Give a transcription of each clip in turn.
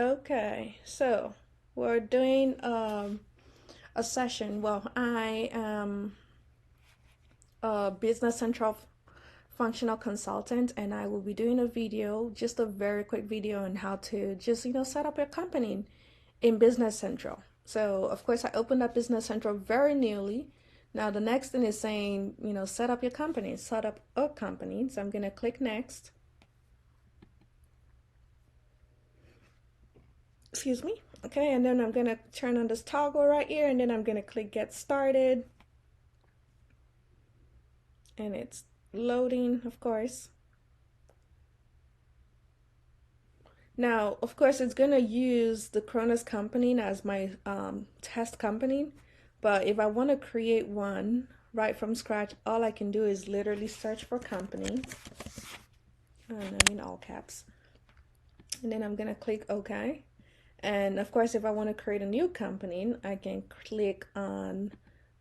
Okay, so we're doing a session. Well, I am a Business Central functional consultant, and I will be doing a video, just a very quick video on how to just, set up your company in Business Central. So, of course, I opened up Business Central very newly. Now, the next thing is saying, set up your company, set up a company. So, I'm going to click next. Excuse me. Okay, and then I'm going to turn on this toggle right here, and then I'm going to click Get Started. And it's loading, of course. Now, of course, it's going to use the Cronus company as my test company. But if I want to create one right from scratch, all I can do is literally search for company. And I'm in all caps. And then I'm going to click OK. And of course, if I want to create a new company, I can click on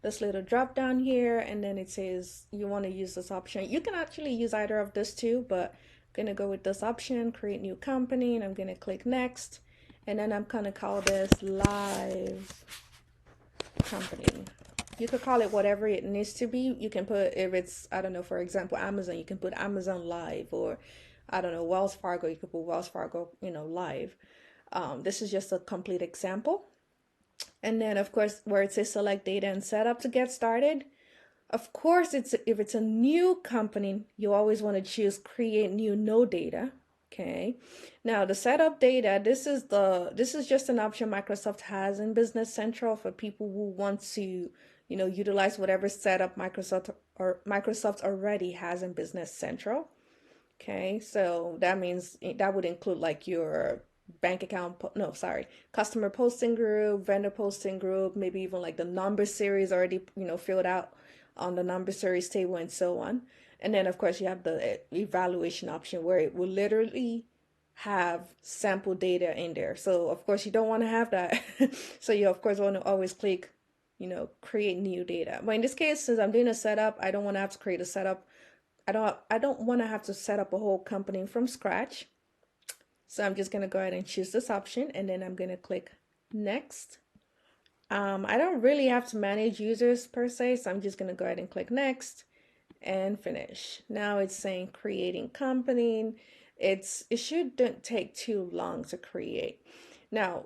this little drop down here, and then it says you want to use this option. You can actually use either of this too, but I'm gonna go with this option, create new company, and I'm gonna click next, and then I'm gonna call this live company. You could call it whatever it needs to be. You can put, if it's, I don't know, for example, Amazon, you can put Amazon Live, or I don't know, Wells Fargo, you could put Wells Fargo, live. This is just a complete example. And then, of course, where it says select data and setup to get started, of course, if it's a new company, you always want to choose create new no data. Okay. Now the setup data, this is just an option Microsoft has in Business Central for people who want to, utilize whatever setup Microsoft already has in Business Central. Okay, so that means that would include like your bank account, no, sorry, customer posting group, vendor posting group, maybe even like the number series already, filled out on the number series table and so on. And then of course you have the evaluation option where it will literally have sample data in there. So of course you don't want to have that. So you of course want to always click, create new data. But in this case, since I'm doing a setup, I don't want to have to create a setup. I don't want to have to set up a whole company from scratch. So I'm just going to go ahead and choose this option, and then I'm going to click next. I don't really have to manage users per se, so I'm just going to go ahead and click next and finish. Now it's saying creating company. It shouldn't take too long to create. Now,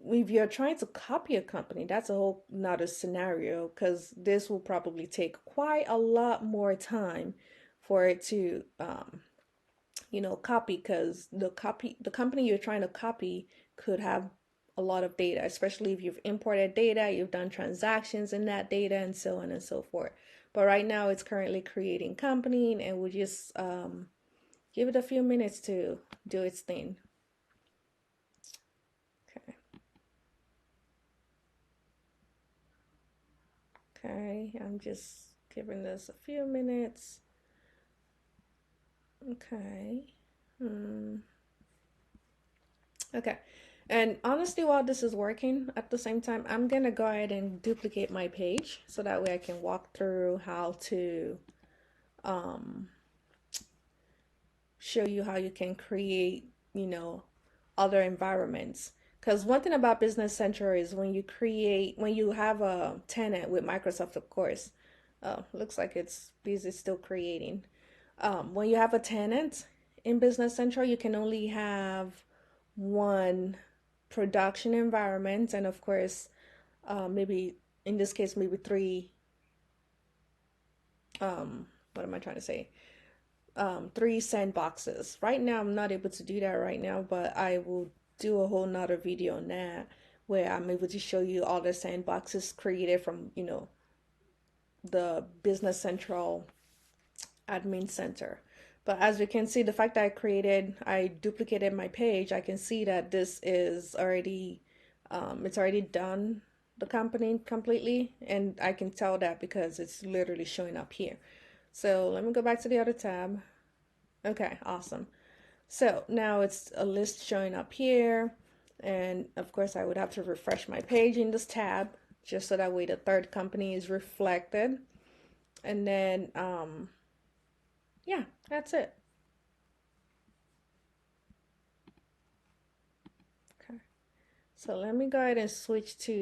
if you're trying to copy a company, that's a whole nother scenario, because this will probably take quite a lot more time for it to copy, because the company you're trying to copy could have a lot of data, especially if you've imported data, you've done transactions in that data, and so on and so forth. But right now it's currently creating company, and we'll just give it a few minutes to do its thing. Okay. Okay, I'm just giving this a few minutes. Okay. Okay. And honestly, while this is working at the same time, I'm gonna go ahead and duplicate my page so that way I can walk through how to show you how you can create, other environments. Because one thing about Business Central is when you have a tenant with Microsoft, of course, looks like it's busy still creating. When you have a tenant in Business Central, you can only have one production environment, and of course, maybe in this case, maybe three. What am I trying to say? Three sandboxes. Right now, I'm not able to do that right now, but I will do a whole nother video on that where I'm able to show you all the sandboxes created from, the Business Central admin center. But as we can see, the fact that I duplicated my page, I can see that this is already, it's already done the company completely. And I can tell that because it's literally showing up here. So let me go back to the other tab. Okay, awesome. So now it's a list showing up here. And of course, I would have to refresh my page in this tab just so that way the third company is reflected. And then, yeah, that's it. So let me go ahead and switch to